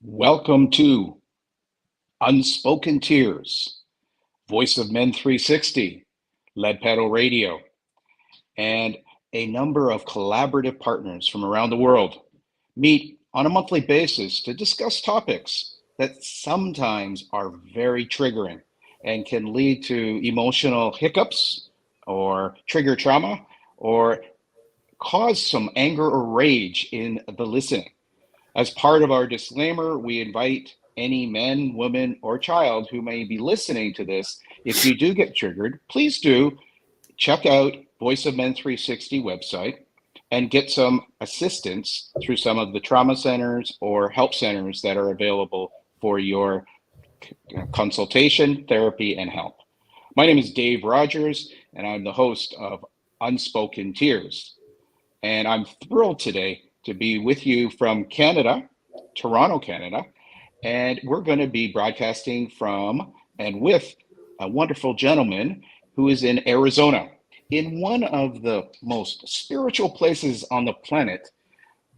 Welcome to Unspoken Tears, Voice of Men 360, Lead Pedal Radio, and a number of collaborative partners from around the world meet on a monthly basis to discuss topics that sometimes are very triggering and can lead to emotional hiccups or trigger trauma or cause some anger or rage in the listening. As part of our disclaimer, we invite any men, woman, or child who may be listening to this, if you do get triggered, please do check out Voice of Men 360 website and get some assistance through some of the trauma centers or help centers that are available for your consultation, therapy, and help. My name is Dave Rogers, and I'm the host of Unspoken Tears. And I'm thrilled today to be with you from Canada, Toronto, Canada. And we're going to be broadcasting from and with a wonderful gentleman who is in Arizona, in one of the most spiritual places on the planet.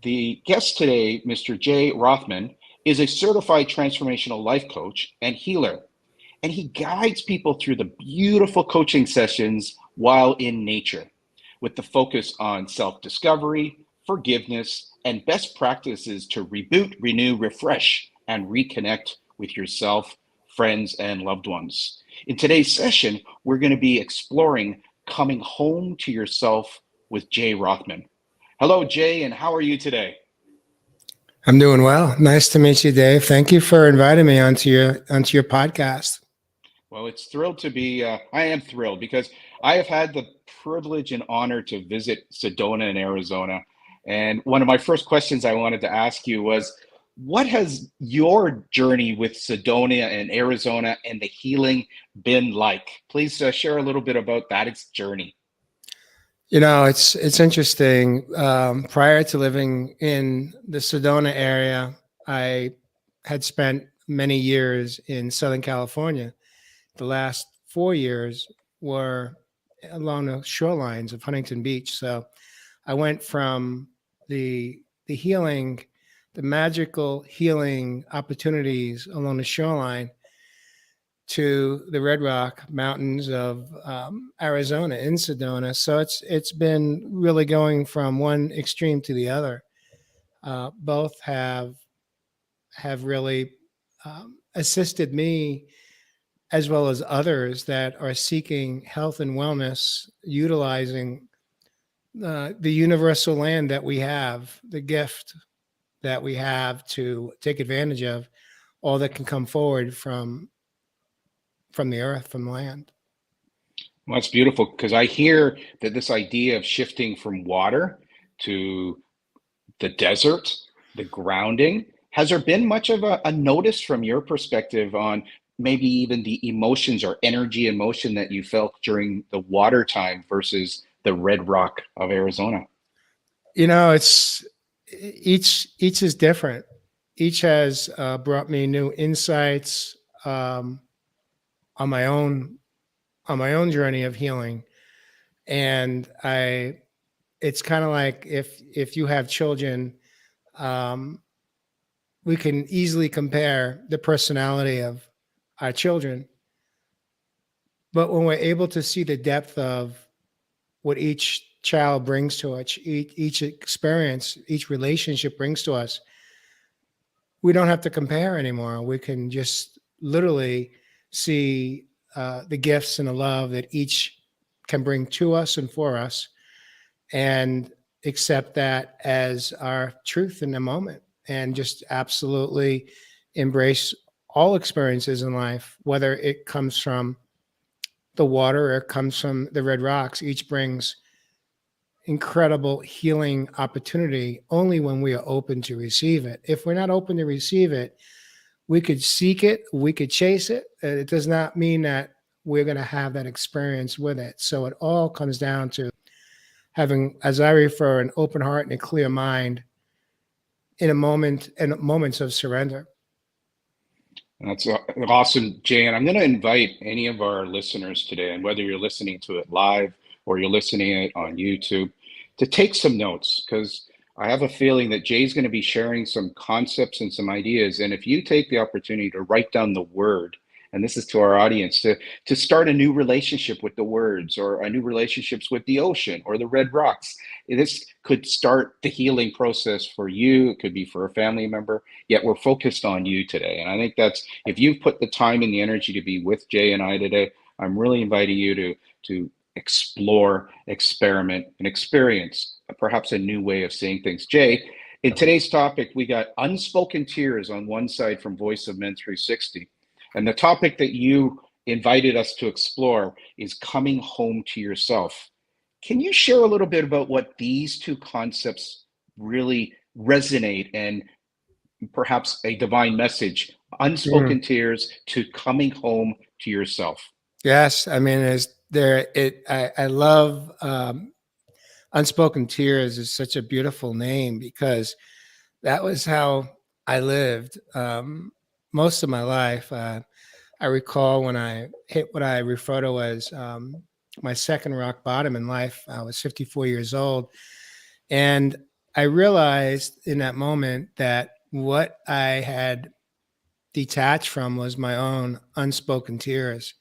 The guest today, Mr. Jay Rothman, is a certified transformational life coach and healer. And he guides people through the beautiful coaching sessions while in nature, with the focus on self-discovery, forgiveness, and best practices to reboot, renew, refresh, and reconnect with yourself, friends, and loved ones. In today's session, we're going to be exploring coming home to yourself with Jay Rothman. Hello, Jay, and how are you today? I'm doing well. Nice to meet you, Dave. Thank you for inviting me onto your podcast. Well, it's thrilled to be, I am thrilled because I have had the privilege and honor to visit Sedona in Arizona. And one of my first questions I wanted to ask you was, what has your journey with Sedona and Arizona and the healing been like? Please share a little bit about that journey. You know, it's interesting. Prior to living in the Sedona area, I had spent many years in Southern California. The last 4 years were along the shorelines of Huntington Beach. So I went from the healing, the magical healing opportunities along the shoreline to the Red Rock Mountains of Arizona in Sedona. So it's been really going from one extreme to the other. Both have really assisted me as well as others that are seeking health and wellness, utilizing the universal land that we have, the gift that we have to take advantage of all that can come forward from the earth, from the land. Well, that's beautiful because I hear that this idea of shifting from water to the desert, the grounding, has there been much of a notice from your perspective on maybe even the emotions or energy emotion that you felt during the water time versus the red rock of Arizona? You know, it's each is different. Each has brought me new insights on my own journey of healing, and it's kind of like if you have children, um, we can easily compare the personality of our children, but when we're able to see the depth of what each child brings to us, each experience, each relationship brings to us, we don't have to compare anymore. We can just literally see the gifts and the love that each can bring to us and for us, and accept that as our truth in the moment, and just absolutely embrace all experiences in life, whether it comes from the water or it comes from the red rocks. Each brings incredible healing opportunity only when we are open to receive it. If we're not open to receive it, we could seek it, we could chase it. And it does not mean that we're going to have that experience with it. So it all comes down to having, as I refer, an open heart and a clear mind in moments of surrender. That's awesome, Jay. And I'm going to invite any of our listeners today, and whether you're listening to it live or you're listening it on YouTube, to take some notes because I have a feeling that Jay's going to be sharing some concepts and some ideas. And if you take the opportunity to write down the word, and this is to our audience, to start a new relationship with the words, or a new relationships with the ocean or the red rocks, this could start the healing process for you. It could be for a family member. Yet we're focused on you today. And I think that's, if you've put the time and the energy to be with Jay and I today, I'm really inviting you to explore, experiment, and experience perhaps a new way of seeing things. Jay, in today's topic, we got unspoken tears on one side from Voice of Men 360. And the topic that you invited us to explore is coming home to yourself. Can you share a little bit about what these two concepts really resonate, and perhaps a divine message, Mm. unspoken tears to coming home to yourself? Yes, I mean, I love Unspoken Tears is such a beautiful name because that was how I lived most of my life. I recall when I hit what I refer to as my second rock bottom in life. I was 54 years old, and I realized in that moment that what I had detached from was my own unspoken tears.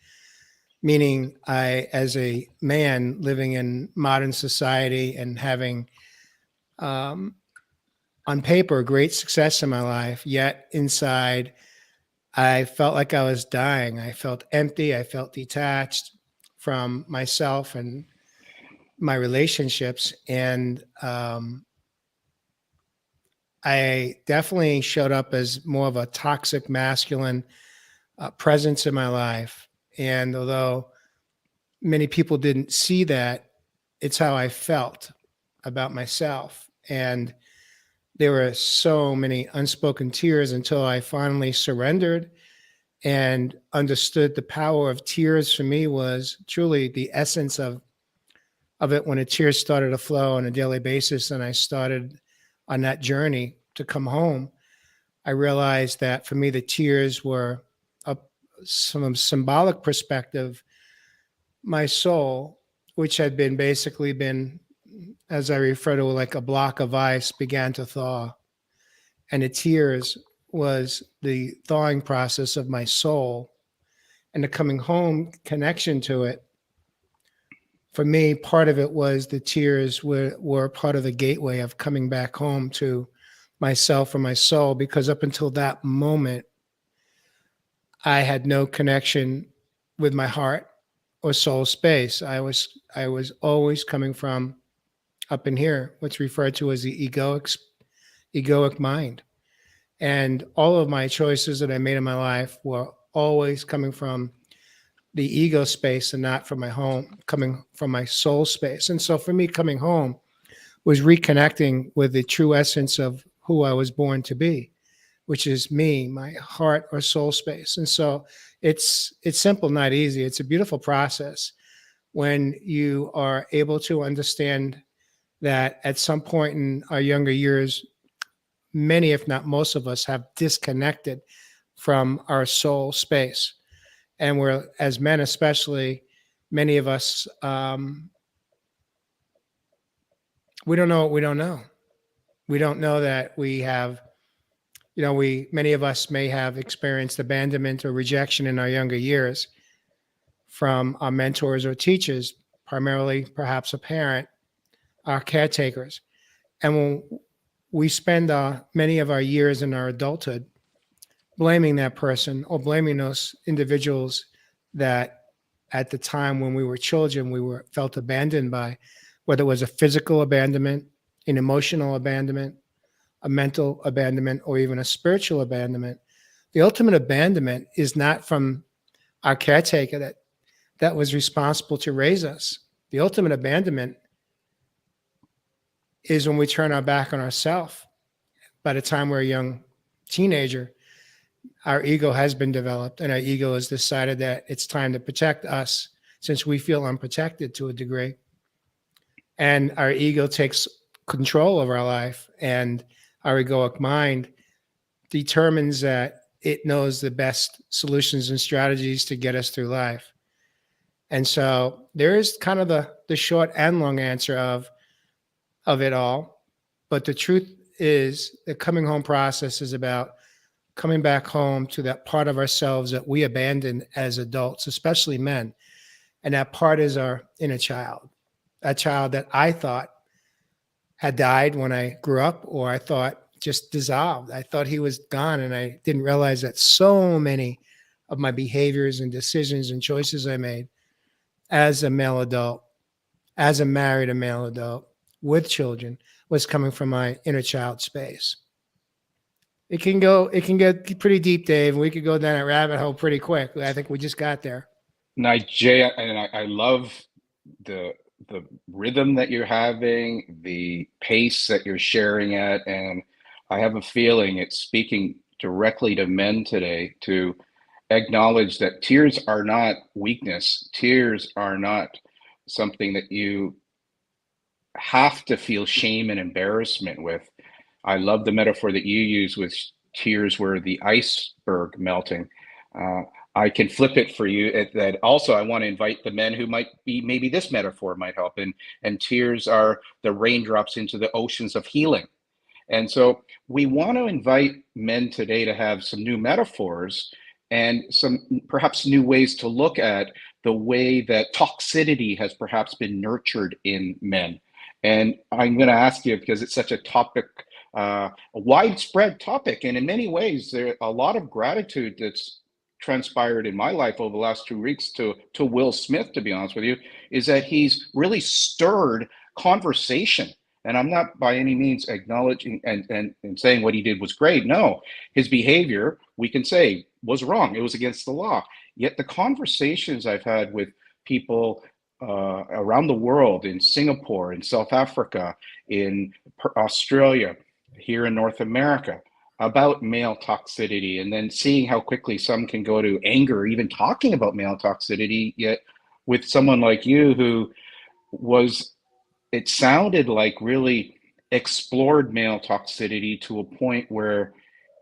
Meaning, I, as a man living in modern society and having, um, on paper, great success in my life, yet inside, I felt like I was dying. I felt empty. I felt detached from myself and my relationships. And I definitely showed up as more of a toxic masculine presence in my life. And although many people didn't see that, it's how I felt about myself. And there were so many unspoken tears until I finally surrendered and understood the power of tears. For me was truly the essence of it when a tear started to flow on a daily basis and I started on that journey to come home. I realized that for me the tears were a, from a symbolic perspective, my soul, which had been basically been, as I refer to, like a block of ice, began to thaw. And the tears was the thawing process of my soul. And the coming home connection to it, for me, part of it was the tears were part of the gateway of coming back home to myself or my soul, because up until that moment, I had no connection with my heart or soul space. I was always coming from up in here, what's referred to as the egoic mind. And all of my choices that I made in my life were always coming from the ego space and not from my home, coming from my soul space. And so for me, coming home was reconnecting with the true essence of who I was born to be, which is me, my heart or soul space. And so it's simple, not easy. It's a beautiful process when you are able to understand that at some point in our younger years, many, if not most of us, have disconnected from our soul space. And we're, as men especially, many of us, we don't know what we don't know. We don't know that we have, many of us may have experienced abandonment or rejection in our younger years from our mentors or teachers, primarily perhaps a parent, our caretakers. And when we spend many of our years in our adulthood blaming that person or blaming those individuals that at the time when we were children we were felt abandoned by, whether it was a physical abandonment, an emotional abandonment, a mental abandonment, or even a spiritual abandonment. The ultimate abandonment is not from our caretaker that was responsible to raise us. The ultimate abandonment is when we turn our back on ourselves. By the time we're a young teenager, our ego has been developed, and our ego has decided that it's time to protect us since we feel unprotected to a degree. And our ego takes control of our life, and our egoic mind determines that it knows the best solutions and strategies to get us through life. And so there is kind of the short and long answer of it all. But the truth is, the coming home process is about coming back home to that part of ourselves that we abandoned as adults, especially men. And that part is our inner child, that child that I thought had died when I grew up, or I thought just dissolved. I thought he was gone. And I didn't realize that so many of my behaviors and decisions and choices I made as a male adult, as a married male adult with children, was coming from my inner child space. It can get pretty deep, Dave. We could go down that rabbit hole pretty quick. I think we just got there. Now, Jay, and I love the the rhythm that you're having, the pace that you're sharing at, and I have a feeling it's speaking directly to men today to acknowledge that tears are not weakness. Tears are not something that you have to feel shame and embarrassment with. I love the metaphor that you use with tears were the iceberg melting. Uh, I can flip it for you. That also, I want to invite the men who might be, maybe this metaphor might help. And tears are the raindrops into the oceans of healing. And so we want to invite men today to have some new metaphors and some perhaps new ways to look at the way that toxicity has perhaps been nurtured in men. And I'm going to ask you because it's such a topic, a widespread topic, and in many ways, there a lot of gratitude that's transpired in my life over the last 2 weeks to Will Smith, to be honest with you, is that he's really stirred conversation. And I'm not by any means acknowledging and saying what he did was great. No, his behavior, we can say, was wrong. It was against the law. Yet the conversations I've had with people around the world, in Singapore, in South Africa, in Australia, here in North America, about male toxicity, and then seeing how quickly some can go to anger, even talking about male toxicity, yet with someone like you who was, it sounded like, really explored male toxicity to a point where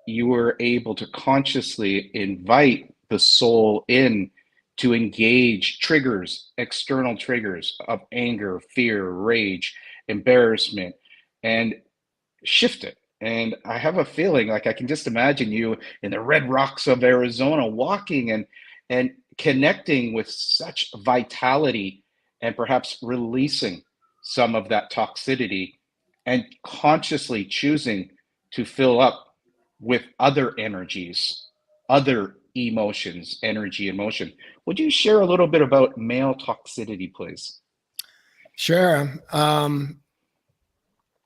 you were able to consciously invite the soul in to engage triggers, external triggers of anger, fear, rage, embarrassment, and shift it. And I have a feeling like I can just imagine you in the red rocks of Arizona walking and connecting with such vitality and perhaps releasing some of that toxicity and consciously choosing to fill up with other energies, other emotions, energy, emotion. Would you share a little bit about male toxicity, please? Sure.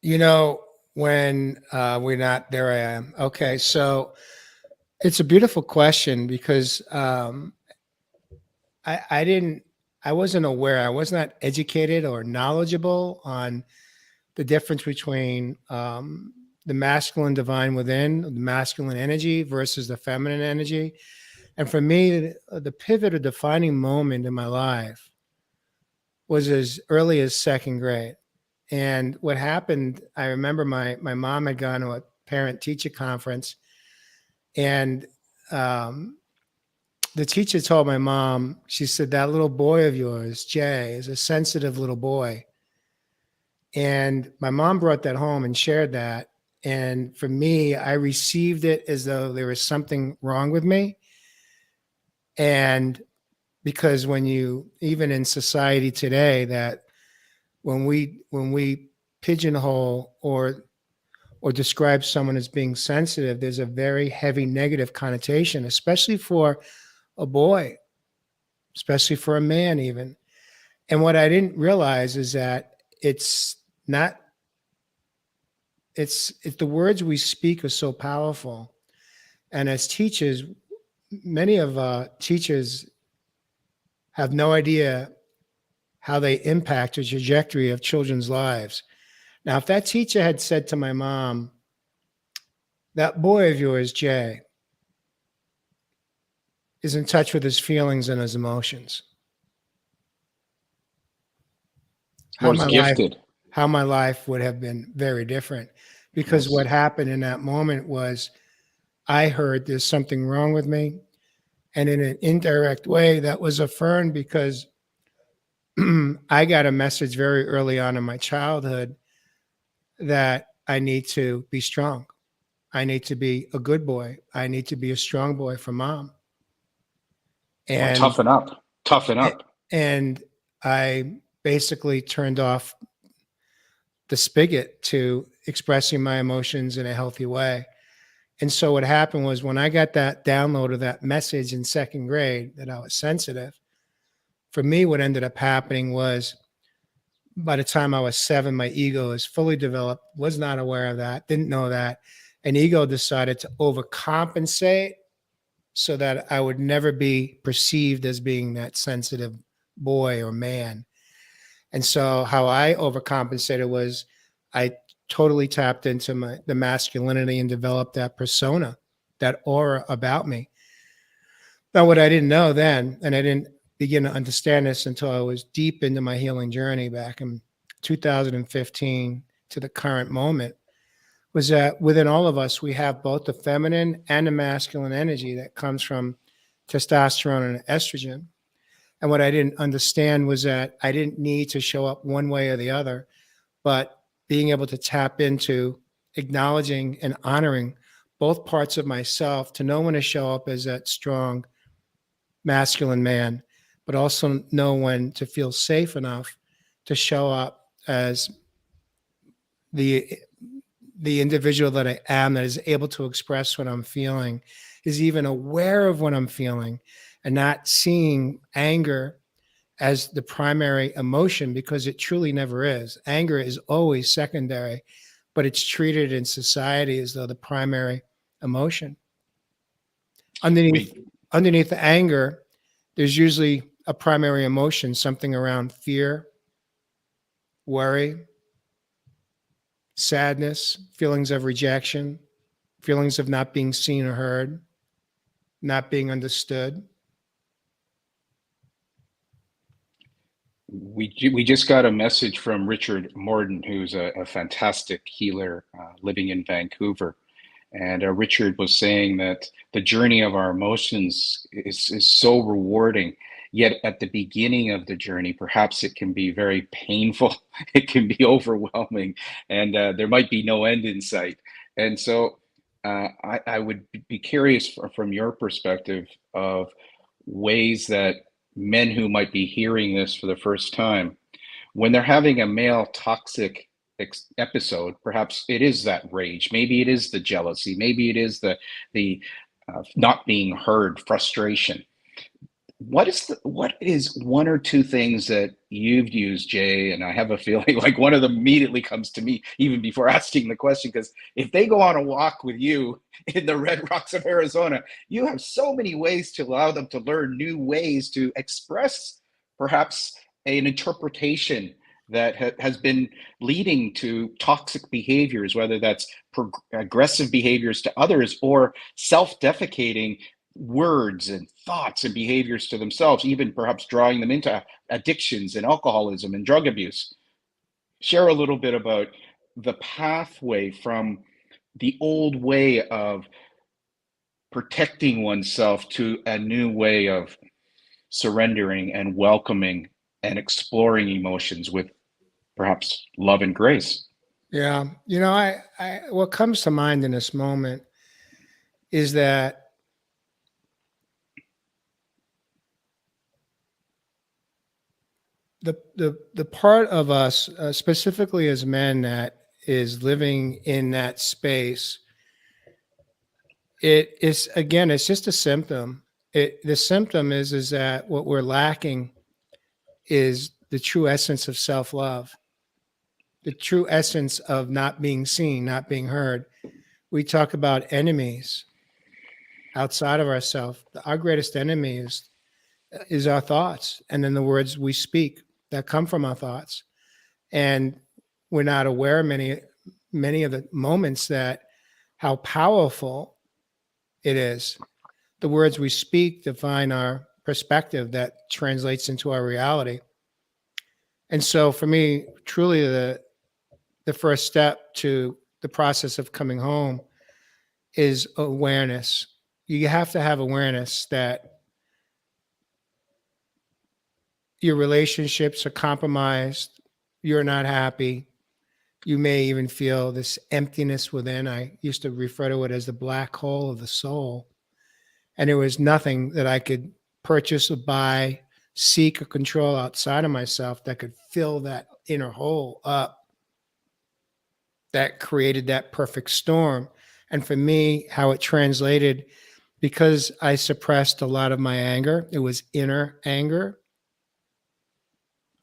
You know, when we're not there, I am. Okay, so it's a beautiful question because I didn't, I wasn't aware, I was not educated or knowledgeable on the difference between the masculine divine within, the masculine energy versus the feminine energy. And for me, the pivot or defining moment in my life was as early as second grade. And what happened, I remember my mom had gone to a parent teacher conference, and um, the teacher told my mom, she said, "That little boy of yours, Jay, is a sensitive little boy." And my mom brought that home and shared that. And for me, I received it as though there was something wrong with me. And because when you, even in society today, that when we pigeonhole or describe someone as being sensitive, there's a very heavy negative connotation, especially for a boy, especially for a man, even. And what I didn't realize is that it's not, it's the words we speak are so powerful. And as teachers, many of teachers have no idea how they impact the trajectory of children's lives. Now, if that teacher had said to my mom, "That boy of yours, Jay, is in touch with his feelings and his emotions," how Or is my life gifted. how my life would have been very different. Because what Yes. happened in that moment was I heard there's something wrong with me. And in an indirect way, that was affirmed because I got a message very early on in my childhood that I need to be strong. I need to be a good boy. I need to be a strong boy for mom. Or And toughen up. Toughen up. and I basically turned off the spigot to expressing my emotions in a healthy way. And so what happened was when I got that download of that message in second grade that I was sensitive, for me, what ended up happening was by the time I was 7, my ego is fully developed, was not aware of that, didn't know that. And ego decided to overcompensate so that I would never be perceived as being that sensitive boy or man. And so how I overcompensated was I totally tapped into the masculinity and developed that persona, that aura about me. Now, what I didn't know then, and I didn't begin to understand this until I was deep into my healing journey back in 2015 to the current moment, was that within all of us, we have both the feminine and the masculine energy that comes from testosterone and estrogen. And what I didn't understand was that I didn't need to show up one way or the other, but being able to tap into acknowledging and honoring both parts of myself to know when to show up as that strong masculine man, but also know when to feel safe enough to show up as the the individual that I am that is able to express what I'm feeling, is even aware of what I'm feeling and not seeing anger as the primary emotion because it truly never is. Anger is always secondary, but it's treated in society as though the primary emotion. Underneath We underneath the anger, there's usually a primary emotion, something around fear, worry, sadness, feelings of rejection, feelings of not being seen or heard, not being understood. we just got a message from Richard Morden, who's a fantastic healer living in Vancouver. And Richard was saying that the journey of our emotions is so rewarding. Yet at the beginning of the journey, perhaps it can be very painful. It can be overwhelming, and there might be no end in sight. And so I would be curious from your perspective of ways that men who might be hearing this for the first time, when they're having a male toxic episode, perhaps it is that rage, maybe it is the jealousy, maybe it is the not being heard, frustration. What is one or two things that you've used, Jay? And I have a feeling like one of them immediately comes to me even before asking the question, because if they go on a walk with you in the Red Rocks of Arizona, you have so many ways to allow them to learn new ways to express perhaps an interpretation that has been leading to toxic behaviors, whether that's aggressive behaviors to others or self-defecating words and thoughts and behaviors to themselves, even perhaps drawing them into addictions and alcoholism and drug abuse. Share a little bit about the pathway from the old way of protecting oneself to a new way of surrendering and welcoming and exploring emotions with perhaps love and grace. Yeah. I what comes to mind in this moment is that the part of us, specifically as men, that is living in that space, it is again, it's just a symptom. The symptom is that what we're lacking is the true essence of self love, the true essence of not being seen, not being heard. We talk about enemies outside of ourselves. Our greatest enemy is our thoughts, and then the words we speak that come from our thoughts. And we're not aware many of the moments that how powerful it is. The words we speak define our perspective that translates into our reality. And so for me, truly the first step to the process of coming home is awareness. You have to have awareness that your relationships are compromised, you're not happy, You may even feel this emptiness within. I used to refer to it as the black hole of the soul. And there was nothing that I could purchase or buy, seek or control outside of myself that could fill that inner hole up, that created that perfect storm. And for me, how it translated, because I suppressed a lot of my anger, it was inner anger,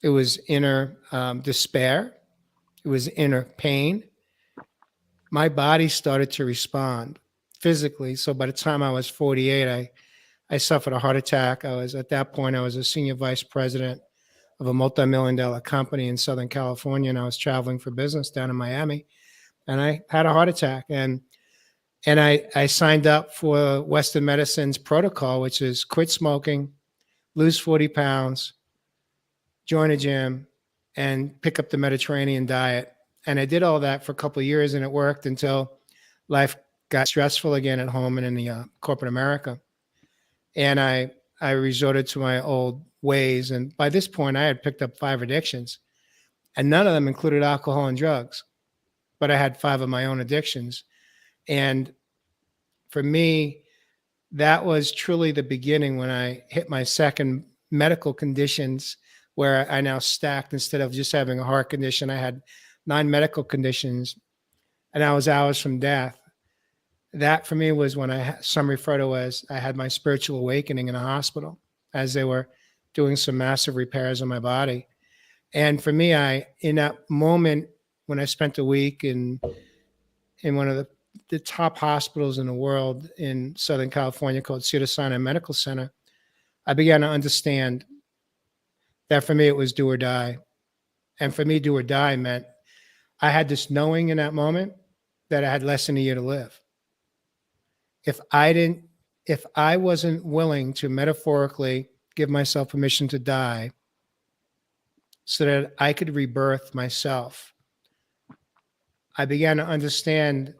it was inner despair, it was inner pain. My body started to respond physically. So by the time I was 48, I suffered a heart attack. At that point, I was a senior vice president of a multi-million dollar company in Southern California, and I was traveling for business down in Miami, and I had a heart attack. And I signed up for Western medicine's protocol, which is quit smoking, lose 40 pounds, join a gym, and pick up the Mediterranean diet. And I did all that for a couple of years, and it worked until life got stressful again at home and in the corporate America. And I resorted to my old ways. And by this point, I had picked up 5 addictions, and none of them included alcohol and drugs. But I had 5 of my own addictions. And for me, that was truly the beginning when I hit my second medical conditions, where I now stacked, instead of just having a heart condition, I had 9 medical conditions, and I was hours from death. That for me was when some refer to as I had my spiritual awakening in a hospital, as they were doing some massive repairs on my body. And for me, in that moment, when I spent a week in one of the top hospitals in the world in Southern California called Cedars-Sinai Medical Center, I began to understand that for me it was do or die. And for me, do or die meant I had this knowing in that moment that I had less than a year to live. If I wasn't willing to metaphorically give myself permission to die so that I could rebirth myself, I began to understand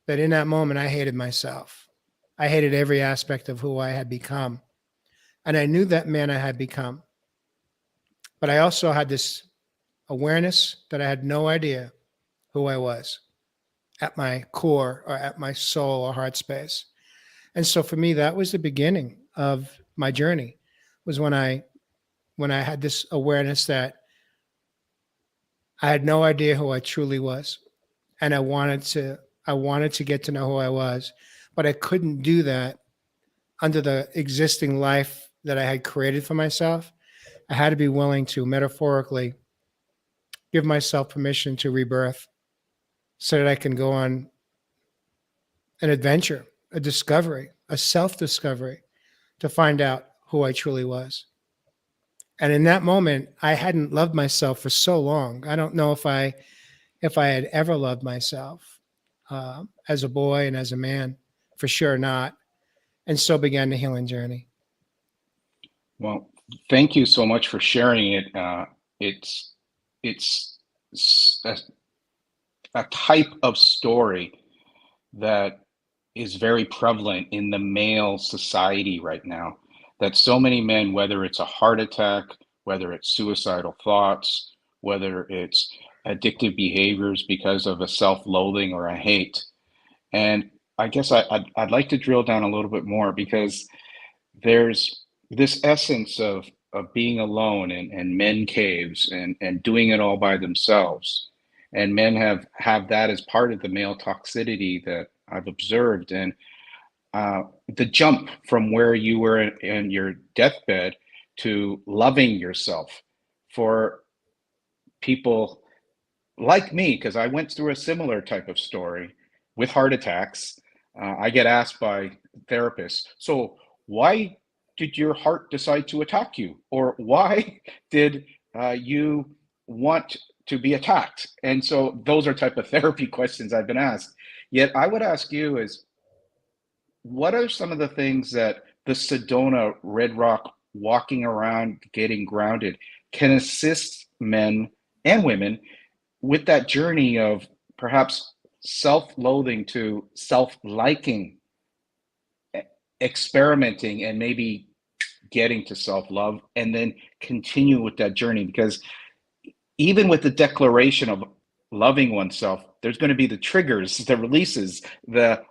that in that moment I hated myself. I hated every aspect of who I had become. And I knew that man I had become. But I also had this awareness that I had no idea who I was at my core or at my soul or heart space. And so for me, that was the beginning of my journey, was when I had this awareness that I had no idea who I truly was. And I wanted to get to know who I was, but I couldn't do that under the existing life that I had created for myself. I had to be willing to metaphorically give myself permission to rebirth so that I can go on an adventure, a discovery, a self-discovery, to find out who I truly was. And in that moment, I hadn't loved myself for so long. I don't know if I had ever loved myself as a boy and as a man, for sure not. And so began the healing journey. Well, thank you so much for sharing it. It's it's a type of story that is very prevalent in the male society right now. That so many men, whether it's a heart attack, whether it's suicidal thoughts, whether it's addictive behaviors because of a self-loathing or a hate. And I guess I'd like to drill down a little bit more, because there's this essence of being alone and men caves and doing it all by themselves. And men have that as part of the male toxicity that I've observed. And the jump from where you were in your deathbed to loving yourself, for people like me, because I went through a similar type of story with heart attacks. I get asked by therapists, so why did your heart decide to attack you? Or why did you want to be attacked? And so those are type of therapy questions I've been asked. Yet I would ask you is, what are some of the things that the Sedona Red Rock walking around getting grounded can assist men and women with that journey of perhaps self-loathing to self-liking, experimenting, and maybe getting to self-love, and then continue with that journey? Because even with the declaration of loving oneself, there's going to be the triggers, the releases, the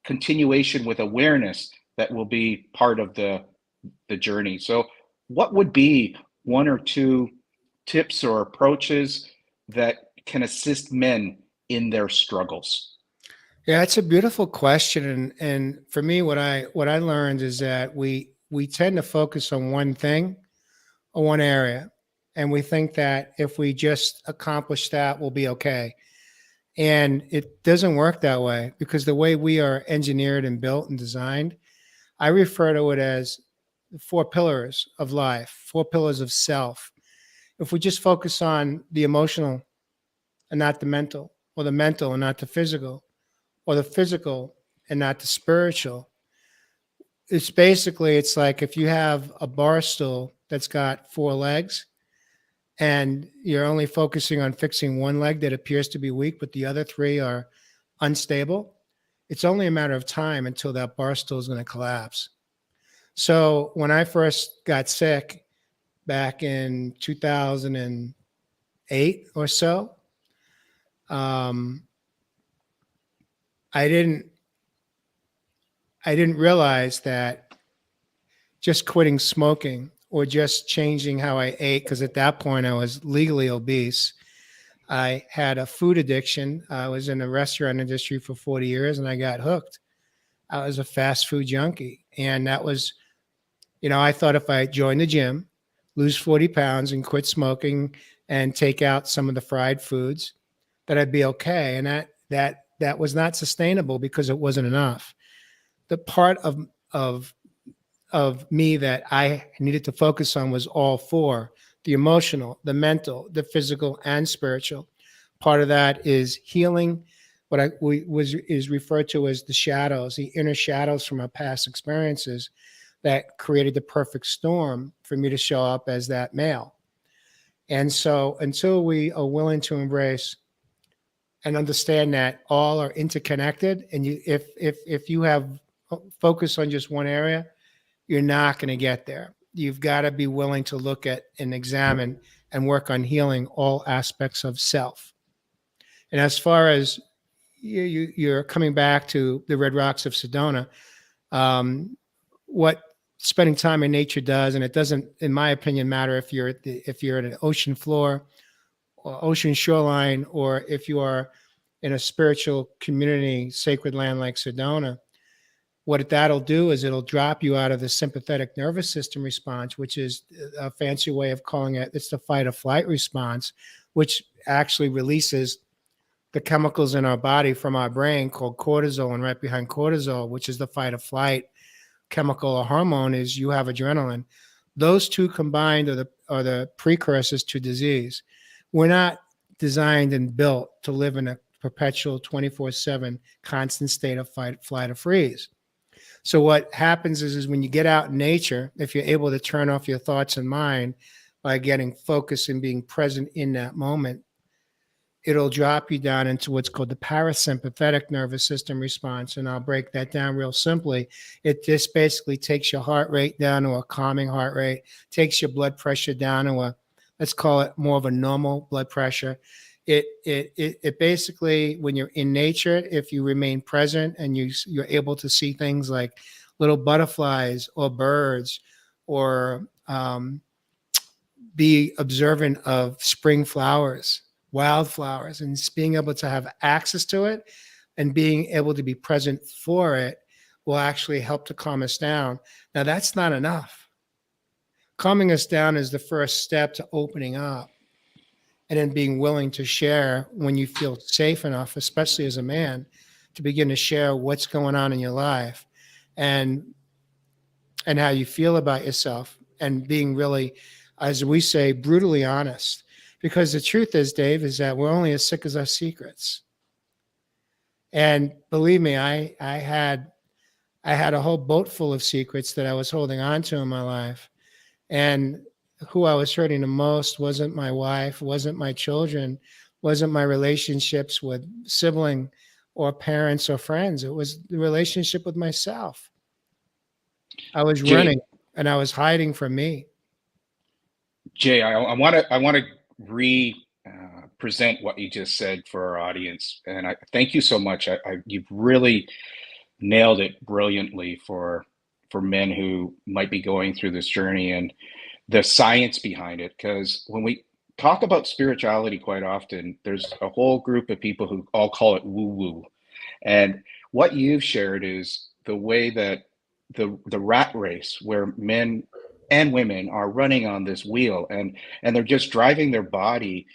continuation with awareness that will be part of the journey. So, what would be one or two tips or approaches that can assist men in their struggles? Yeah, it's a beautiful question, and for me, what I learned is that we tend to focus on one thing or one area, and we think that if we just accomplish that, we'll be okay. And it doesn't work that way because the way we are engineered and built and designed, I refer to it as the four pillars of life, four pillars of self. If we just focus on the emotional and not the mental, or the mental and not the physical, or the physical and not the spiritual, it's basically it's like if you have a bar stool that's got four legs and you're only focusing on fixing one leg that appears to be weak, but the other three are unstable, it's only a matter of time until that bar stool is going to collapse. So when I first got sick back in 2008 or so, um, I didn't I didn't realize that just quitting smoking or just changing how I ate, because at that point I was legally obese. I had a food addiction. I was in the restaurant industry for 40 years and I got hooked. I was a fast food junkie. And that was, I thought if I joined the gym, lose 40 pounds and quit smoking and take out some of the fried foods, that I'd be okay. And that was not sustainable because it wasn't enough. The part of of me that I needed to focus on was all four: the emotional, the mental, the physical, and spiritual. Part of that is healing, what is referred to as the shadows, the inner shadows from our past experiences that created the perfect storm for me to show up as that male. And so until we are willing to embrace and understand that all are interconnected, and if you have focus on just one area, you're not going to get there. You've got to be willing to look at and examine and work on healing all aspects of self. And as far as you're coming back to the Red Rocks of Sedona, what spending time in nature does, and it doesn't, in my opinion, matter if you're at an ocean floor or ocean shoreline, or if you are in a spiritual community, sacred land like Sedona. What that'll do is it'll drop you out of the sympathetic nervous system response, which is a fancy way of calling it. It's the fight or flight response, which actually releases the chemicals in our body from our brain called cortisol, and right behind cortisol, which is the fight or flight chemical or hormone, is you have adrenaline. Those two combined are the precursors to disease. We're not designed and built to live in a perpetual 24/7 constant state of fight, flight, or freeze. So what happens is when you get out in nature, if you're able to turn off your thoughts and mind by getting focused and being present in that moment, it'll drop you down into what's called the parasympathetic nervous system response. And I'll break that down real simply. It just basically takes your heart rate down to a calming heart rate, takes your blood pressure down to let's call it more of a normal blood pressure. It basically, when you're in nature, if you remain present and you're able to see things like little butterflies or birds, or be observant of spring flowers, wildflowers, and being able to have access to it and being able to be present for it will actually help to calm us down. Now, that's not enough. Calming us down is the first step to opening up and then being willing to share when you feel safe enough, especially as a man, to begin to share what's going on in your life and how you feel about yourself, and being really, as we say, brutally honest. Because the truth is, Dave, is that we're only as sick as our secrets. And believe me, I had a whole boat full of secrets that I was holding on to in my life. And who I was hurting the most wasn't my wife, wasn't my children, wasn't my relationships with sibling or parents or friends. It was the relationship with myself. I was Jay, running and I was hiding from me. I want to present what you just said for our audience. And I thank you so much. You've really nailed it brilliantly for men who might be going through this journey and the science behind it. Because when we talk about spirituality, quite often there's a whole group of people who all call it woo woo. And what you've shared is the way that the rat race where men and women are running on this wheel, and they're just driving their body,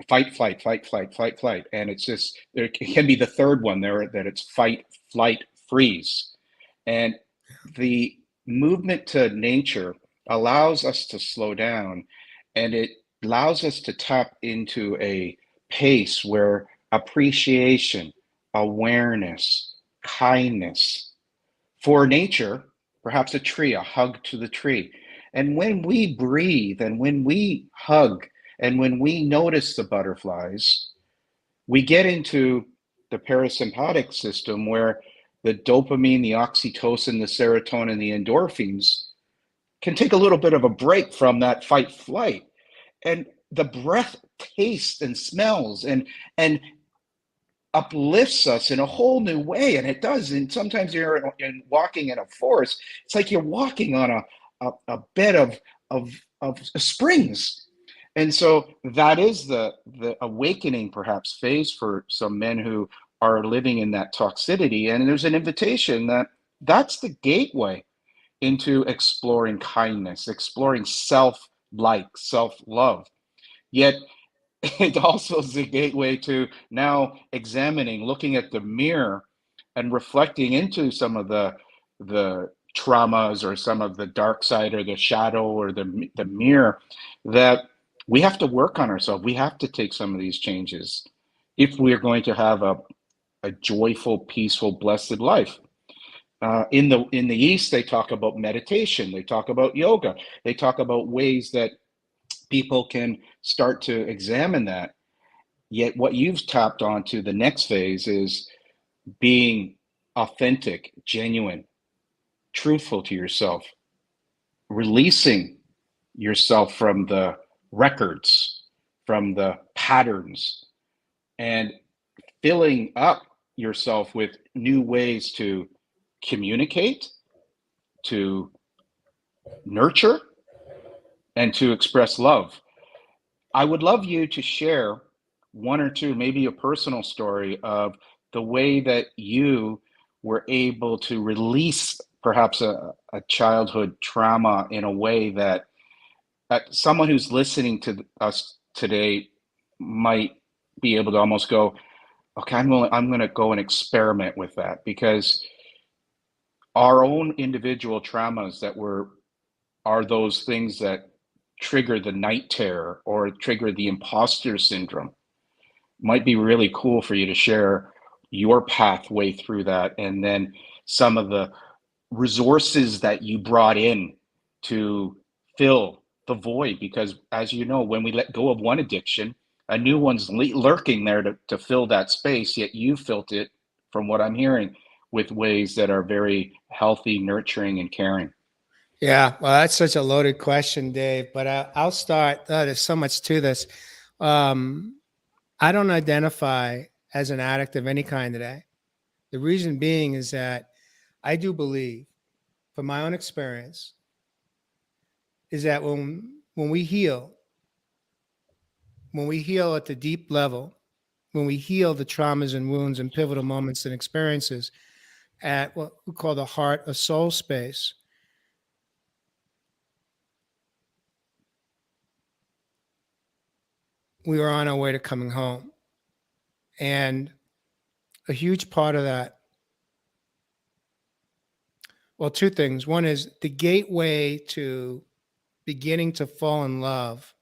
fight, flight, fight, flight, fight, flight. And it's just, there can be the third one there, that it's fight, flight, freeze. And the movement to nature allows us to slow down, and it allows us to tap into a pace where appreciation, awareness, kindness for nature, perhaps a tree, a hug to the tree. And when we breathe and when we hug and when we notice the butterflies, we get into the parasympathetic system where the dopamine, the oxytocin, the serotonin, the endorphins can take a little bit of a break from that fight flight. And the breath tastes and smells and uplifts us in a whole new way. And it does. And sometimes you're walking in a forest, it's like you're walking on a bed of springs. And so that is the awakening, perhaps, phase for some men who are living in that toxicity. And there's an invitation that that's the gateway into exploring kindness, exploring self-like, self-love. Yet it also is a gateway to now examining, looking at the mirror and reflecting into some of the traumas or some of the dark side or the shadow or the mirror, that we have to work on ourselves. We have to take some of these changes if we're going to have a joyful, peaceful, blessed life. In the East, they talk about meditation, they talk about yoga, they talk about ways that people can start to examine that. Yet what you've tapped onto the next phase is being authentic, genuine, truthful to yourself, releasing yourself from the records, from the patterns, and filling up yourself with new ways to communicate, to nurture, and to express love. I would love you to share one or two, maybe a personal story of the way that you were able to release perhaps a childhood trauma in a way that someone who's listening to us today might be able to almost go, okay, I'm going to go and experiment with that, because our own individual traumas that are those things that trigger the night terror or trigger the imposter syndrome. Might be really cool for you to share your pathway through that, and then some of the resources that you brought in to fill the void. Because as you know, when we let go of one addiction, a new one's lurking there to fill that space, yet you filled it, from what I'm hearing, with ways that are very healthy, nurturing, and caring. Yeah, well, that's such a loaded question, Dave. But I'll start. There's so much to this. Um, I don't identify as an addict of any kind today. The reason being is that I do believe, from my own experience, is that when we heal at the deep level, when we heal the traumas and wounds and pivotal moments and experiences at what we call the heart or soul space, we are on our way to coming home. And a huge part of that, well, two things. One is the gateway to beginning to fall in love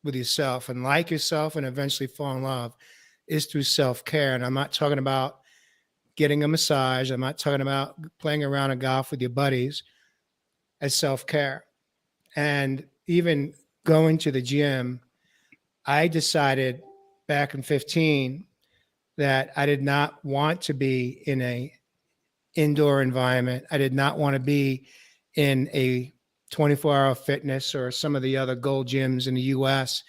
with yourself and like yourself and eventually fall in love is through self-care. And I'm not talking about getting a massage. I'm not talking about playing around a golf with your buddies as self-care. And even going to the gym, I decided back in 15 that I did not want to be in a indoor environment. I did not want to be in a 24-hour fitness or some of the other gold gyms in the US.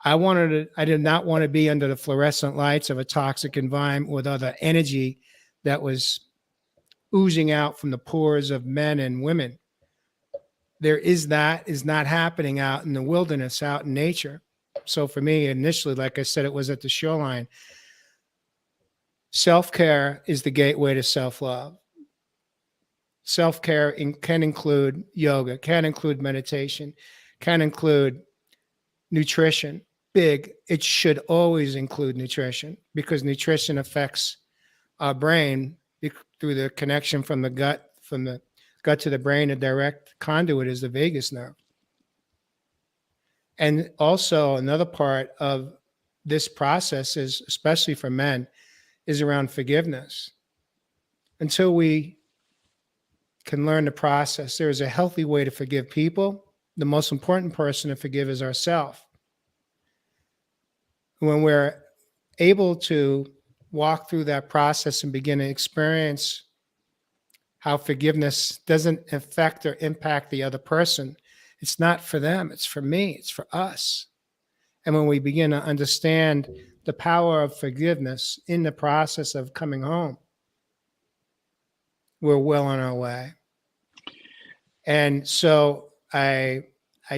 I did not want to be under the fluorescent lights of a toxic environment with other energy that was oozing out from the pores of men and women. There is not happening out in the wilderness, out in nature. So for me, initially, like I said, it was at the shoreline. Self care is the gateway to self love. Self care can include yoga, can include meditation, can include nutrition. Big, it should always include nutrition because nutrition affects our brain through the connection from the gut to the brain. A direct conduit is the vagus nerve. And also, another part of this process is, especially for men, is around forgiveness. Until we can learn the process, there is a healthy way to forgive people. The most important person to forgive is ourselves. When we're able to walk through that process and begin to experience how forgiveness doesn't affect or impact the other person, it's not for them, it's for me, it's for us. And when we begin to understand the power of forgiveness in the process of coming home, we're well on our way. And so I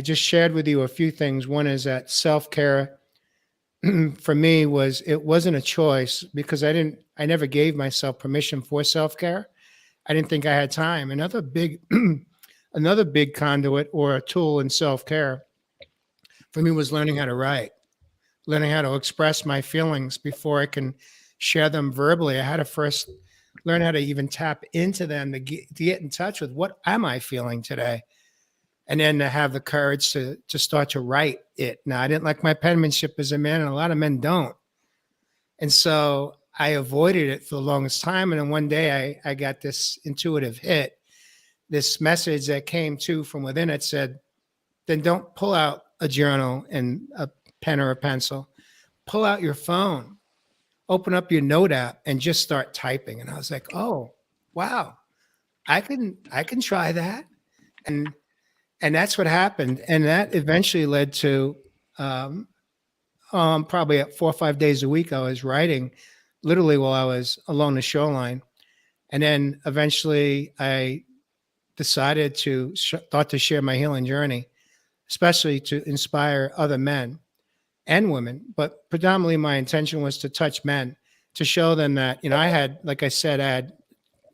just shared with you a few things. One is that self-care for me it wasn't a choice because I never gave myself permission for self-care. I didn't think I had time. Another big conduit or a tool in self-care for me was learning how to write, learning how to express my feelings before I can share them verbally. I had to first learn how to even tap into them to get in touch with what am I feeling today, and then to have the courage to start to write it. Now, I didn't like my penmanship as a man, and a lot of men don't. And so I avoided it for the longest time. And then one day I got this intuitive hit, this message that came from within it said, then don't pull out a journal and a pen or a pencil. Pull out your phone, open up your note app and just start typing. And I was like, oh, wow, I can try that. And that's what happened. And that eventually led to probably at 4 or 5 days a week, I was writing literally while I was along the shoreline. And then eventually I decided thought to share my healing journey, especially to inspire other men and women. But predominantly my intention was to touch men, to show them that, I had, like I said, I had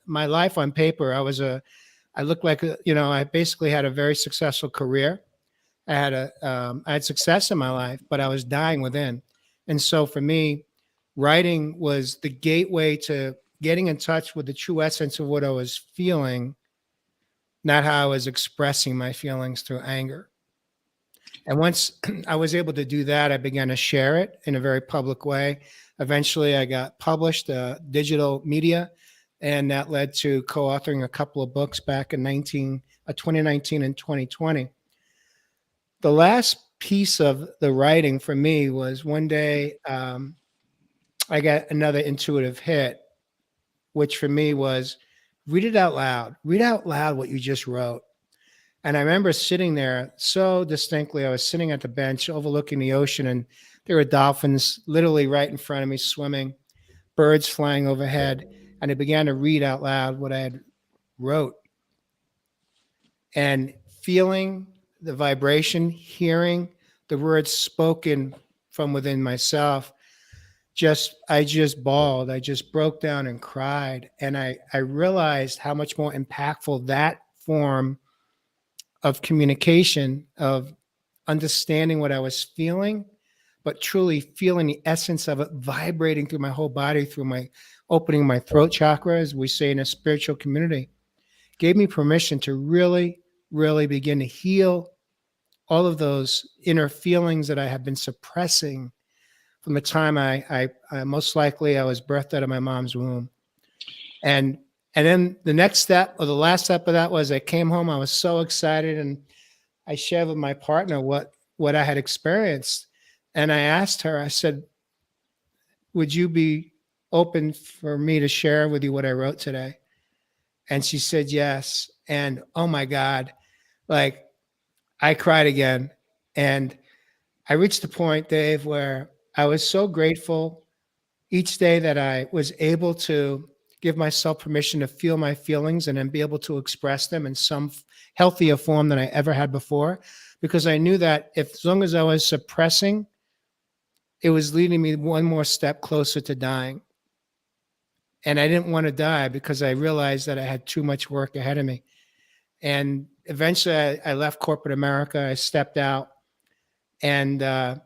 my life on paper. I looked like, I basically had a very successful career. I had success in my life, but I was dying within. And so for me, writing was the gateway to getting in touch with the true essence of what I was feeling, not how I was expressing my feelings through anger. And once I was able to do that, I began to share it in a very public way. Eventually, I got published digital media, and that led to co-authoring a couple of books back in 2019 and 2020. The last piece of the writing for me was one day I got another intuitive hit, which for me was read it out loud. Read out loud what you just wrote. And I remember sitting there so distinctly. I was sitting at the bench overlooking the ocean, and there were dolphins literally right in front of me swimming, birds flying overhead. And I began to read out loud what I had wrote. And feeling the vibration, hearing the words spoken from within myself, I just bawled. I just broke down and cried. And I realized how much more impactful that form of communication, of understanding what I was feeling, but truly feeling the essence of it vibrating through my whole body, through my opening my throat chakra, as we say in a spiritual community, gave me permission to really, really begin to heal all of those inner feelings that I have been suppressing from the time I most likely I was birthed out of my mom's womb. And then the next step, or the last step of that, was I came home. I was so excited, and I shared with my partner what I had experienced. And I asked her, I said, would you be open for me to share with you what I wrote today? And she said yes. And oh my God, like I cried again. And I reached the point, Dave, where I was so grateful each day that I was able to give myself permission to feel my feelings and then be able to express them in some healthier form than I ever had before. Because I knew that if, as long as I was suppressing, it was leading me one more step closer to dying. And I didn't want to die because I realized that I had too much work ahead of me. And eventually I left corporate America. I stepped out. And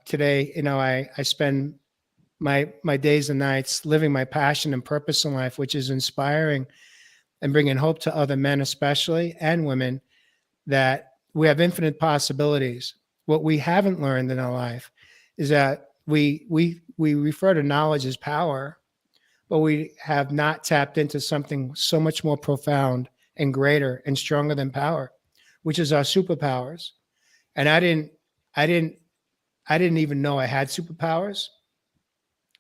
today, I spend my days and nights living my passion and purpose in life, which is inspiring and bringing hope to other men, especially, and women, that we have infinite possibilities. What we haven't learned in our life is that we refer to knowledge as power, but we have not tapped into something so much more profound and greater and stronger than power, which is our superpowers. And I didn't, I didn't even know I had superpowers.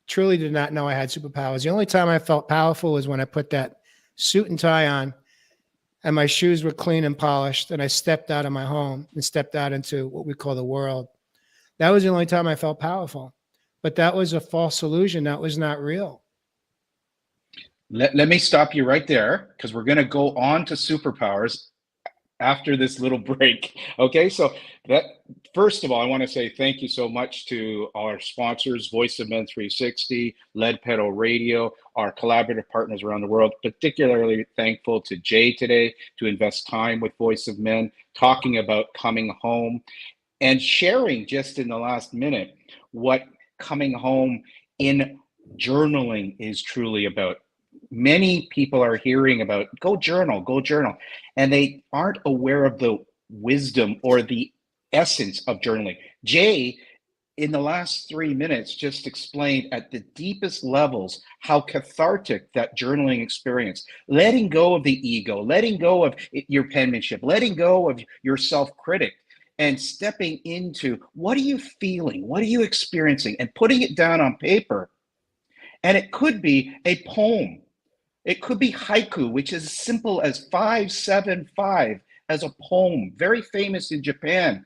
Truly did not know I had superpowers. The only time I felt powerful was when I put that suit and tie on and my shoes were clean and polished and I stepped out of my home and stepped out into what we call the world. That was the only time I felt powerful. But that was a false illusion. That was not real. Let me stop you right there because we're going to go on to superpowers after this little break. Okay, so that first of all, I want to say thank you so much to our sponsors, Voice of Men 360, Lead Pedal Radio, our collaborative partners around the world. Particularly thankful to Jay today to invest time with Voice of Men, talking about coming home and sharing just in the last minute what coming home in journaling is truly about. Many people are hearing about go journal, and they aren't aware of the wisdom or the essence of journaling. Jay, in the last 3 minutes, just explained at the deepest levels how cathartic that journaling experience, letting go of the ego, letting go of your penmanship, letting go of your self-critic, and stepping into what are you feeling, what are you experiencing, and putting it down on paper. And it could be a poem, it could be haiku, which is as simple as 575 as a poem, very famous in Japan.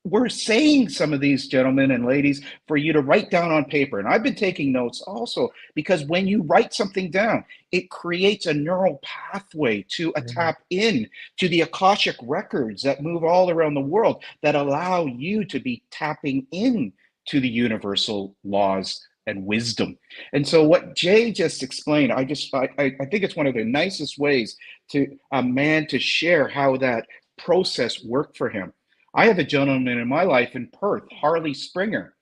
We're saying some of these, gentlemen and ladies, for you to write down on paper. And I've been taking notes also because when you write something down, it creates a neural pathway to a tap in to the Akashic records that move all around the world that allow you to be tapping in to the universal laws and wisdom. And so what Jay just explained, I think it's one of the nicest ways to a man to share how that process worked for him. I have a gentleman in my life in Perth, Harley Springer,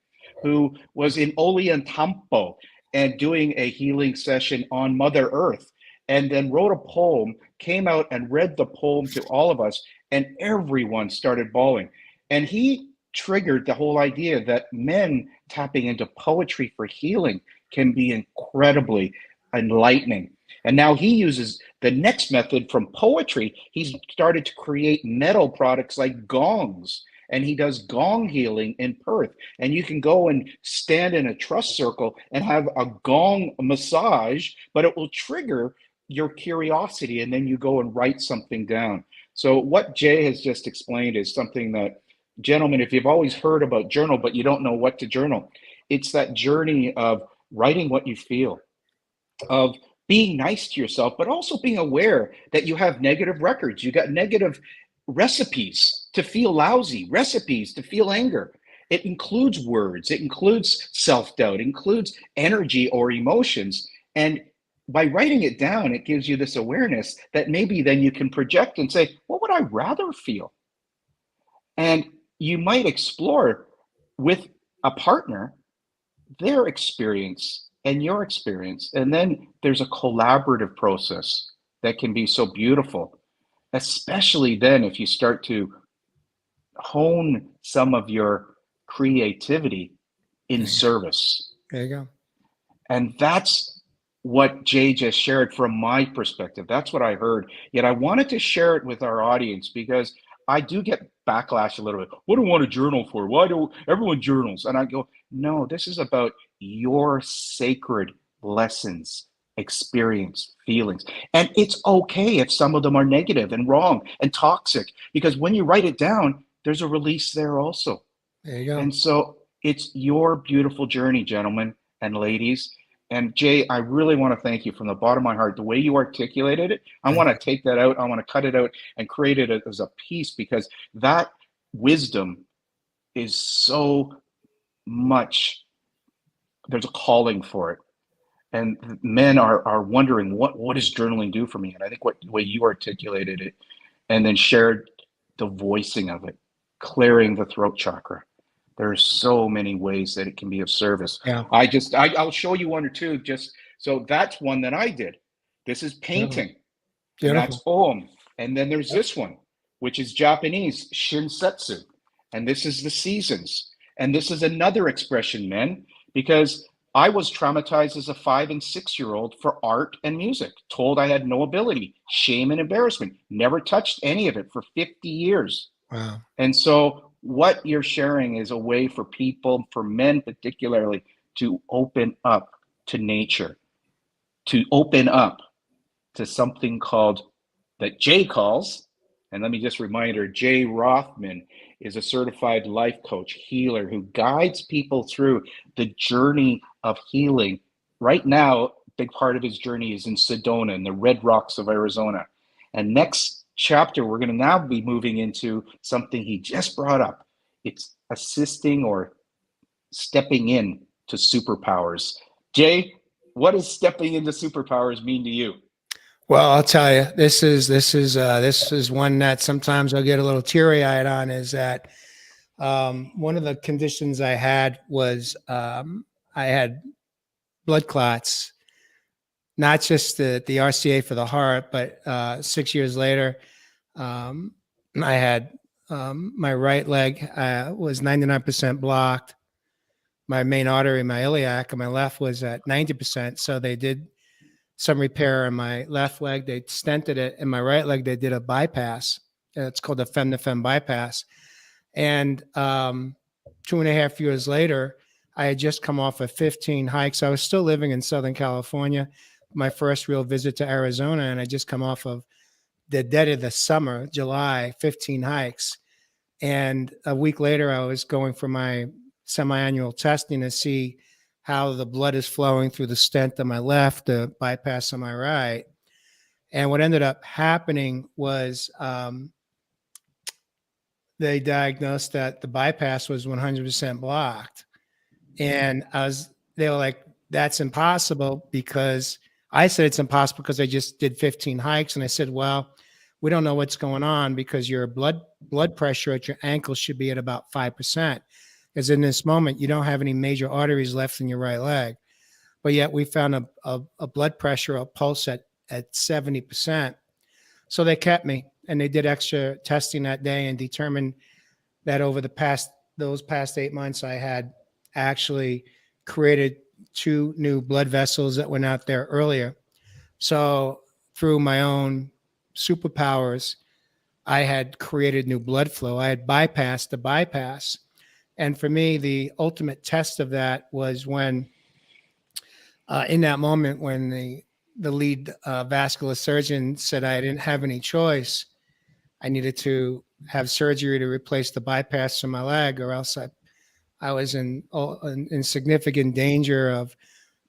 who was in Ollantaytambo and doing a healing session on Mother Earth, and then wrote a poem, came out and read the poem to all of us, and everyone started bawling. And he triggered the whole idea that men tapping into poetry for healing can be incredibly enlightening. And now he uses the next method from poetry. He's started to create metal products like gongs, and he does gong healing in Perth. And you can go and stand in a trust circle and have a gong massage, but it will trigger your curiosity, and then you go and write something down. So what Jay has just explained is something that, gentlemen, if you've always heard about journal, but you don't know what to journal, it's that journey of writing what you feel, of being nice to yourself, but also being aware that you have negative records. You got negative recipes to feel lousy, recipes to feel anger. It includes words, it includes self-doubt, it includes energy or emotions. And by writing it down, it gives you this awareness that maybe then you can project and say, what would I rather feel? And you might explore with a partner their experience and your experience. And then there's a collaborative process that can be so beautiful, especially then if you start to hone some of your creativity in service. There you go. And that's what Jay just shared from my perspective. That's what I heard. Yet I wanted to share it with our audience because I do get backlash a little bit. What do I want to journal for? Why do everyone journals? And I go, no, this is about your sacred lessons, experience, feelings. And it's okay if some of them are negative and wrong and toxic, because when you write it down, there's a release there also. There you go. And so It's your beautiful journey, gentlemen and ladies. And Jay, I really want to thank you from the bottom of my heart. The way you articulated it, I Thank want to you. take that out. I want to cut it out and create it as a piece, because that wisdom is so much, there's a calling for it. And men are wondering, what does journaling do for me? And I think what the way you articulated it and then shared the voicing of it, clearing the throat chakra. There's so many ways that it can be of service. Yeah. I'll show you one or two. Just so that's one that I did. This is Beautiful. painting, and that's Beautiful. Om. And then there's Yep. this one, which is Japanese, Shinsetsu. And this is the seasons. And this is another expression, men, because I was traumatized as a 5 and 6 year old for art and music, told I had no ability, shame and embarrassment, never touched any of it for 50 years. Wow. And so, what you're sharing is a way for people, for men particularly, to open up to nature, to open up to something called, that Jay calls, and let me just remind her, Jay Rothman is a certified life coach, healer, who guides people through the journey of healing. Right now, a big part of his journey is in Sedona, in the Red Rocks of Arizona. And next chapter, we're going to now be moving into something he just brought up. It's assisting or stepping in to superpowers. Jay, what does stepping into superpowers mean to you? Well, I'll tell you, this is one that sometimes I'll get a little teary eyed on. Is that one of the conditions I had was I had blood clots, not just the RCA for the heart, but 6 years later, um, I had my right leg was 99% blocked. My main artery, my iliac, and my left was at 90%. So they did some repair in my left leg. They stented it. In my right leg, they did a bypass. It's called a fem to fem bypass. And 2.5 years later, I had just come off of 15 hikes. I was still living in Southern California, my first real visit to Arizona. And I just come off of the dead of the summer, July, 15 hikes. And a week later, I was going for my semi-annual testing to see how the blood is flowing through the stent on my left, the bypass on my right. And what ended up happening was they diagnosed that the bypass was 100% blocked. And they were like, that's impossible, because I said it's impossible because I just did 15 hikes. And I said, well, we don't know what's going on, because your blood pressure at your ankle should be at about 5%. Because in this moment, you don't have any major arteries left in your right leg. But yet we found a blood pressure, a pulse at 70%. So they kept me, and they did extra testing that day and determined that over those past 8 months, I had actually created 2 new blood vessels that were not there earlier. So through my own superpowers, I had created new blood flow. I had bypassed the bypass. And for me, the ultimate test of that was when, in that moment, when the lead vascular surgeon said I didn't have any choice, I needed to have surgery to replace the bypass in my leg, or else I was in significant danger of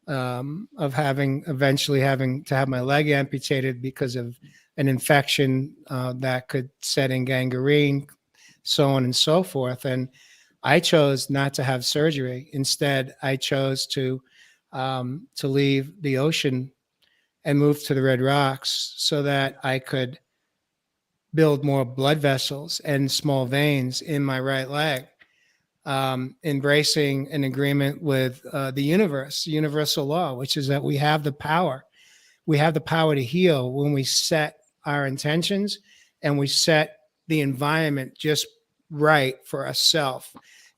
eventually having to have my leg amputated because of an infection that could set in gangrene, so on and so forth. And I chose not to have surgery. Instead, I chose to leave the ocean and move to the Red Rocks so that I could build more blood vessels and small veins in my right leg, embracing an agreement with the universe, universal law, which is that we have the power. We have the power to heal when we set our intentions and we set the environment just right for ourselves.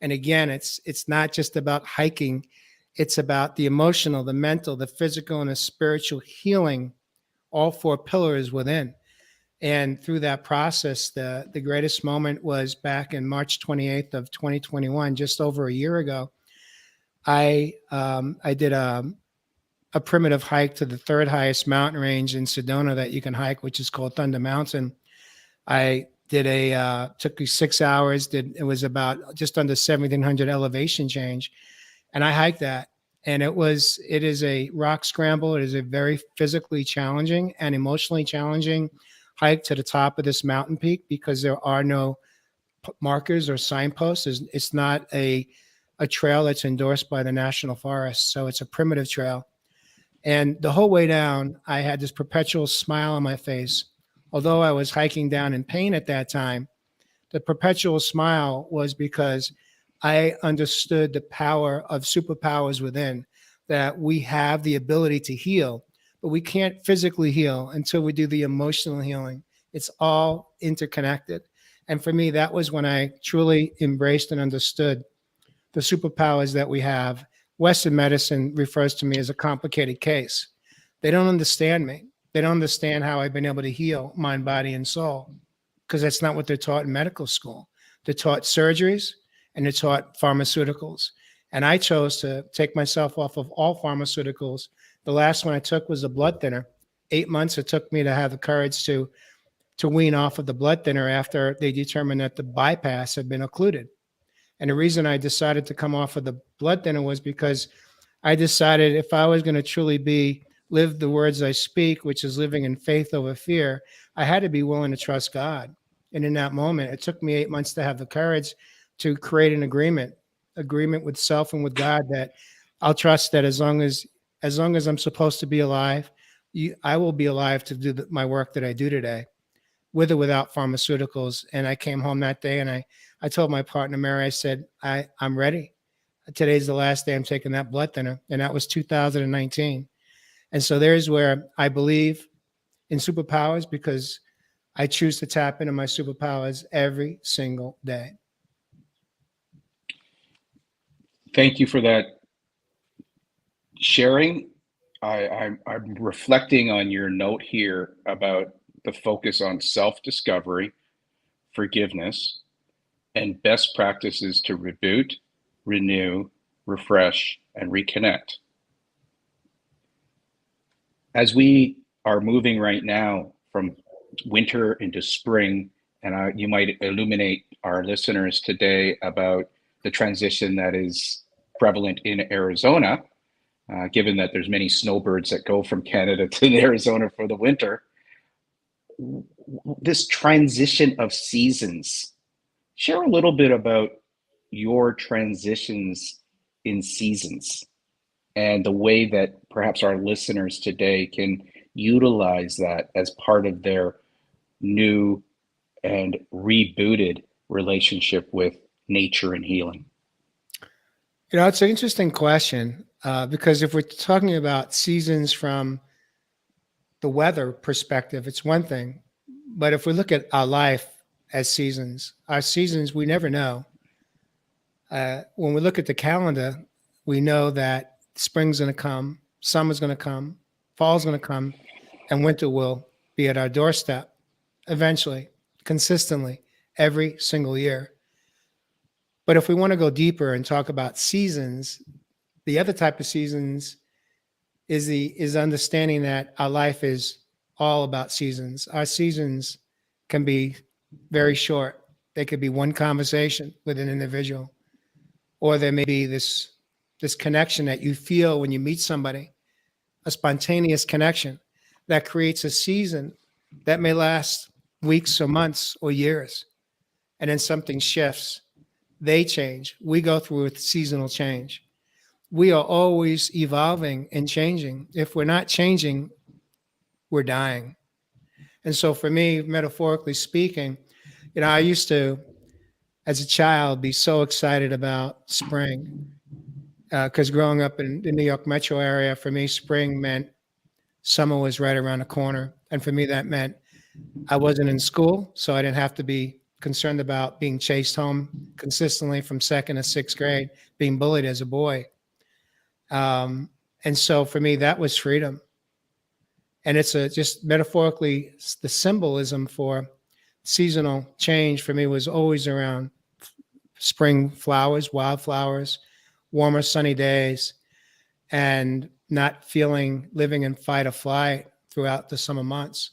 And again, it's not just about hiking. It's about the emotional, the mental, the physical, and the spiritual healing, all 4 pillars within. And through that process, the greatest moment was back in March 28th of 2021, just over a year ago. I did a primitive hike to the third highest mountain range in Sedona that you can hike, which is called Thunder Mountain. I Did a took me 6 hours. Did it was about just under 1,700 elevation change, and I hiked that. And it is a rock scramble. It is a very physically challenging and emotionally challenging hike to the top of this mountain peak because there are no markers or signposts. It's not a trail that's endorsed by the national forest, so it's a primitive trail. And the whole way down, I had this perpetual smile on my face. Although I was hiking down in pain at that time, the perpetual smile was because I understood the power of superpowers within, that we have the ability to heal, but we can't physically heal until we do the emotional healing. It's all interconnected. And for me, that was when I truly embraced and understood the superpowers that we have. Western medicine refers to me as a complicated case. They don't understand me. They don't understand how I've been able to heal mind, body, and soul because that's not what they're taught in medical school. They're taught surgeries and they're taught pharmaceuticals. And I chose to take myself off of all pharmaceuticals. The last one I took was a blood thinner. 8 months it took me to have the courage to wean off of the blood thinner after they determined that the bypass had been occluded. And the reason I decided to come off of the blood thinner was because I decided if I was going to truly live the words I speak, which is living in faith over fear, I had to be willing to trust God. And in that moment, it took me 8 months to have the courage to create an agreement with self and with God that I'll trust that as long as I'm supposed to be alive, I will be alive to do my work that I do today, with or without pharmaceuticals. And I came home that day and I told my partner, Mary, I said, I'm ready. Today's the last day I'm taking that blood thinner. And that was 2019. And so there's where I believe in superpowers because I choose to tap into my superpowers every single day. Thank you for that sharing. I'm reflecting on your note here about the focus on self-discovery, forgiveness, and best practices to reboot, renew, refresh, and reconnect. As we are moving right now from winter into spring, and you might illuminate our listeners today about the transition that is prevalent in Arizona, given that there's many snowbirds that go from Canada to Arizona for the winter. This transition of seasons, share a little bit about your transitions in seasons and the way that perhaps our listeners today can utilize that as part of their new and rebooted relationship with nature and healing. It's an interesting question because if we're talking about seasons from the weather perspective, it's one thing. But if we look at our life as seasons, we never know. When we look at the calendar, we know that spring's going to come, summer's going to come, fall's going to come, and winter will be at our doorstep eventually, consistently, every single year. But if we want to go deeper and talk about seasons, the other type of seasons is understanding that our life is all about seasons. Our seasons can be very short. They could be one conversation with an individual, or there may be this connection that you feel when you meet somebody, a spontaneous connection that creates a season that may last weeks or months or years. And then something shifts. They change. We go through a seasonal change. We are always evolving and changing. If we're not changing, we're dying. And so for me, metaphorically speaking, I used to, as a child, be so excited about spring because growing up in the New York metro area, for me, spring meant summer was right around the corner. And for me, that meant I wasn't in school, so I didn't have to be concerned about being chased home consistently from second to sixth grade, being bullied as a boy. And so for me, that was freedom. And it's just metaphorically, the symbolism for seasonal change for me was always around spring flowers, wildflowers, warmer, sunny days, and not living in fight or flight throughout the summer months.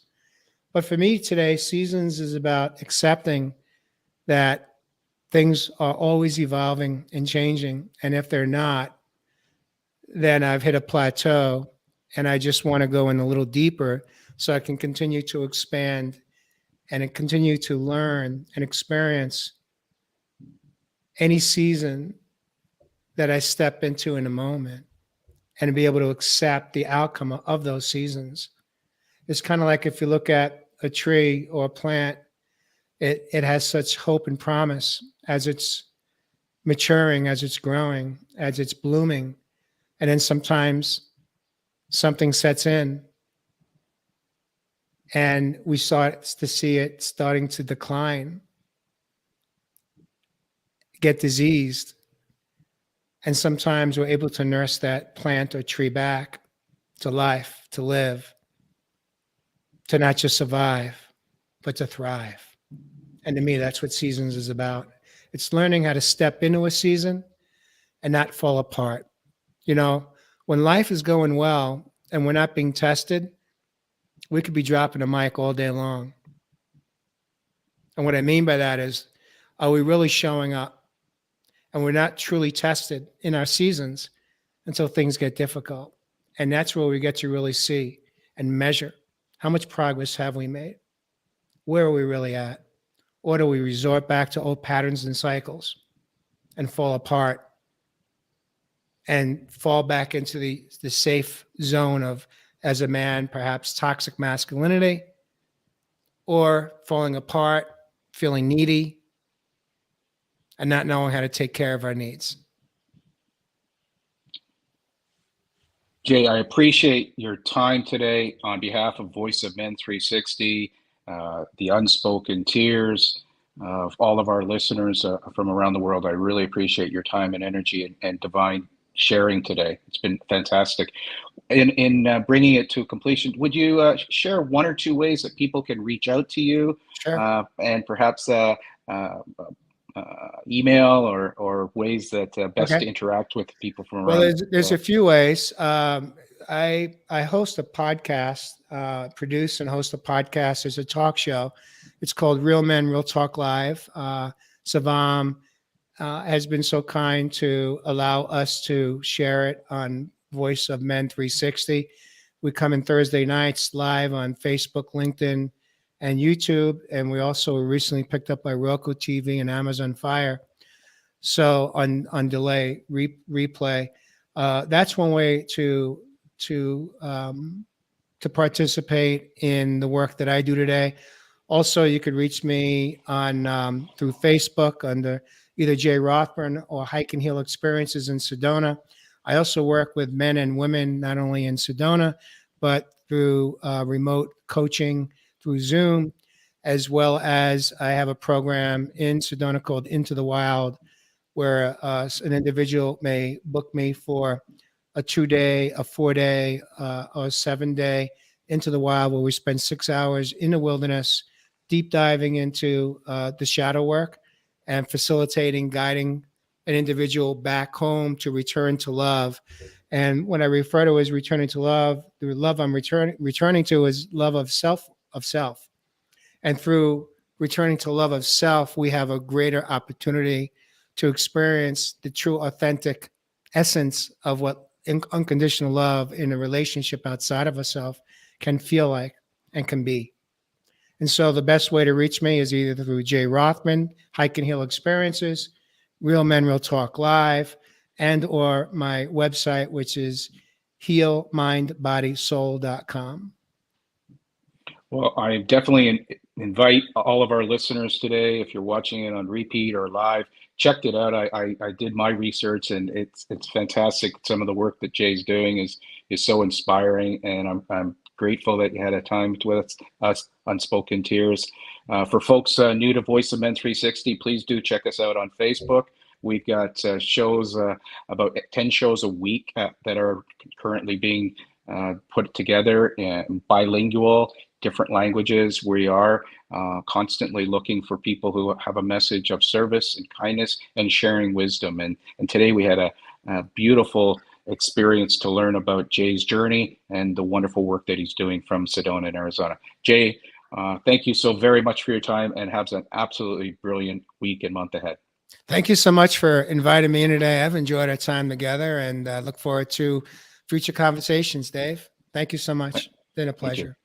But for me today, seasons is about accepting that things are always evolving and changing. And if they're not, then I've hit a plateau and I just want to go in a little deeper so I can continue to expand and continue to learn and experience any season that I step into in a moment and be able to accept the outcome of those seasons. It's kind of like if you look at a tree or a plant, it has such hope and promise as it's maturing, as it's growing, as it's blooming. And then sometimes something sets in and we start to see it starting to decline, get diseased. And sometimes we're able to nurse that plant or tree back to life, to live, to not just survive, but to thrive. And to me, that's what seasons is about. It's learning how to step into a season and not fall apart. You know, when life is going well and we're not being tested, we could be dropping a mic all day long. And what I mean by that is, are we really showing up? And we're not truly tested in our seasons until things get difficult. And that's where we get to really see and measure how much progress have we made? Where are we really at? Or do we resort back to old patterns and cycles and fall apart and fall back into the safe zone of, as a man, perhaps toxic masculinity, or falling apart, feeling needy, and not knowing how to take care of our needs? Jay, I appreciate your time today on behalf of Voice of Men 360, the Unspoken Tears, of all of our listeners from around the world. I really appreciate your time and energy and divine sharing today. It's been fantastic. In bringing it to completion, would you share one or two ways that people can reach out to you? Sure. And perhaps email or ways that best Okay. to interact with people from Well, around? there's a few ways. I host a podcast, produce and host a podcast. There's a talk show. It's called Real Men, Real Talk Live. Savam has been so kind to allow us to share it on Voice of Men 360. We come in Thursday nights live on Facebook, LinkedIn, and YouTube. And we also recently picked up by Roku TV and Amazon Fire. So on delay replay, that's one way to participate in the work that I do today. Also, you could reach me on through Facebook under either Jay Rothman or Hike and Heal Experiences in Sedona. I also work with men and women not only in Sedona, but through remote coaching through Zoom, as well as I have a program in Sedona called Into the Wild, where an individual may book me for a 2-day, a 4-day, or a 7-day Into the Wild, where we spend 6 hours in the wilderness, deep diving into the shadow work and facilitating, guiding an individual back home to return to love. And when I refer to as returning to love, the love I'm returning to is love of self. And through returning to love of self, we have a greater opportunity to experience the true, authentic essence of what unconditional love in a relationship outside of ourselves can feel like and can be. And so the best way to reach me is either through Jay Rothman, Hike and Heal Experiences, Real Men, Real Talk Live, and or my website, which is healmindbodysoul.com. Well, I definitely invite all of our listeners today, if you're watching it on repeat or live, check it out. I did my research and it's fantastic. Some of the work that Jay's doing is so inspiring, and I'm grateful that you had a time with us Unspoken Tears. For folks new to Voice of Men 360, please do check us out on Facebook. We've got shows, about 10 shows a week that are currently being put together, bilingual, different languages. We are constantly looking for people who have a message of service and kindness and sharing wisdom. And today we had a beautiful experience to learn about Jay's journey and the wonderful work that he's doing from Sedona in Arizona. Jay, Thank you so very much for your time, and have an absolutely brilliant week and month ahead. Thank you so much for inviting me in today. I've enjoyed our time together and look forward to future conversations, Dave. Thank you so much. Been a Thank you. pleasure.